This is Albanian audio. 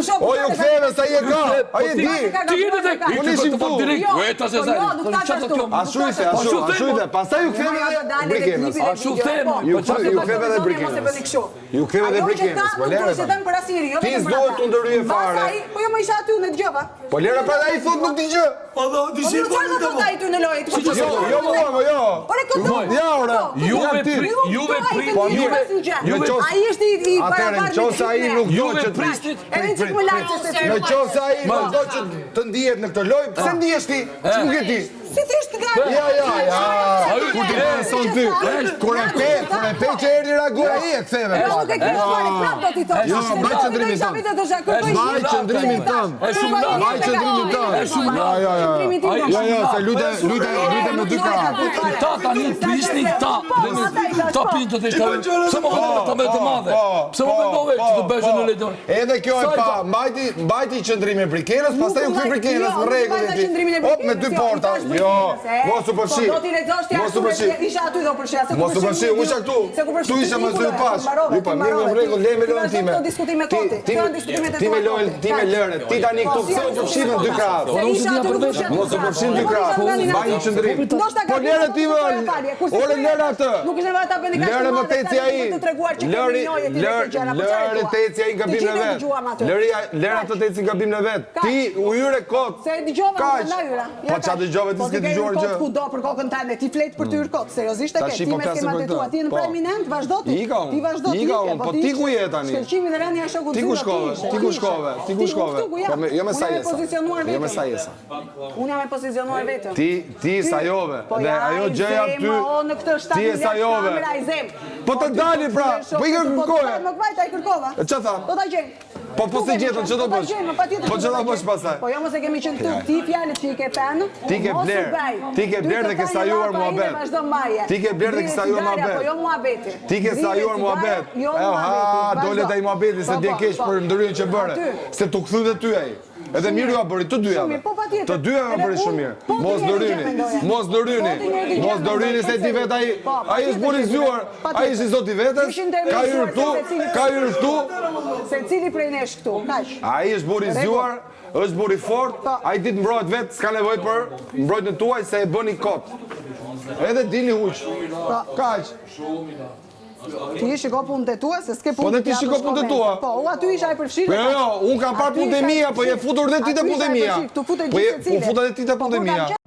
O ju ktheve sa je ka. Ai e di. Ti jeni tek. Unë ishim këtu. Veta se sa. Ashtu ishte. Pastaj ju ktheve edhe Brikemës. Ashtu them. Ju ktheve edhe Brikemës. Ju ktheve edhe Brikemës. Po lere. Ti s'duhet të ndërhyje fare. Po jo më isha aty në dëgjova. Po lere pra ai thot nuk dëgjoj. Po do Po çfarë do të ai ty në lojë? Jo. Ore këtu. Ja ore. Juve Ai është i Atëherë, nëse ai nuk do që në qoftë se ai nuk do që të ndihet në këtë lojë, pse ndihesh ti? Ç'nuk e di? Si thjesht gati. Ja. Kur ti son ty. Kur e pe që erdhi reagoi ai e ktheve. Nuk e ke fare prapë do ti thosh. Jo, mbaj qëndrimin tënd. Mbaj qëndrimin tënd. Mbaj qëndrimin tënd. Jo, se lutem në dy krah. Ta tani prisni ta. Ta pinto të shkojnë. Pse më ta më të madhe? Pse më mendove që të bësh në lejton? Edhe kjo e pa, mbajti qëndrimin e Brikenës, pastaj u kthy Brikenës në rregull. Hop me dy porta. Jo, mos u përfshi. Do ti lexosh ti aty, isha aty do përfshi. Mos u përfshi, unë isha këtu. Tu isha më dy pas. Ju pa mirë në rregull, le me lojën time. Ti me lojën, ti tani këtu pse u përfshi në dy krah? Mos u përfshi në dy krah. Mbaj qëndrim. Po lere ti më. Ore lere atë. Nuk ishte vetë apo ndikash. Lere më teci ai. Lere teci ai gabim në vet. Lere atë teci gabim në vet. Ti u hyre kot. Se dëgjova nga hyra. Po çfarë dëgjove ti s'ke dëgjuar gjë? Ku do për kokën tande, ti flet për ty kot, seriozisht e ke. Ti me skemat e tua, ti në preeminent, vazhdo ti. Ti vazhdo ti. Po ti ku je tani? Shkëlqimi dhe rënia e shokut. Ti ku shkove? Po jo me sa jesa. Jo me sa jesa. Unë jam e pozicionuar vetëm. Ti sa jove. Dhe ajo gjëja ty. Ti e sa jove. Po të dali pra. Po i kërkoje. Nuk vajta i kërkova. Ç'a tha? Do ta gjej. Po se gjetën, që do bësh? Po që do bësh pastaj? Po jo mos e kemi qenë këtu, ti fjalët që i ke thënë. Ti ke bler dhe ke sajuar muhabet. Ti ke bler dhe ke sajuar muhabet. Po jo muhabeti. Ti ke sajuar muhabet. Dole taj muhabeti se dje keq për ndërhyrjen që bëre. Se tu kthy dhe ty ai. Edhe mirë ju bëri të dyja. Të dyja ju bëri shumë mirë. Mos ndëryni se ti vet ai është buri zgjuar. Ai është i zoti vetes. Ka hyrë këtu. Secili prej nesh këtu, kaq. Ai është buri zgjuar, është buri fort, ai ditë mbrojt vet, s'ka nevojë për mbrojtjen tuaj se e bëni kot. Edhe dini huq. Kaq. Ti shiko punët e tua se s'ke punë. Po ne ti shiko punët e tua. Po, u aty isha e përfshirë. Jo, unë kam parë punët e mia, po je futur dhe ti te punët e mia. Po u futet edhe ti te punët e mia.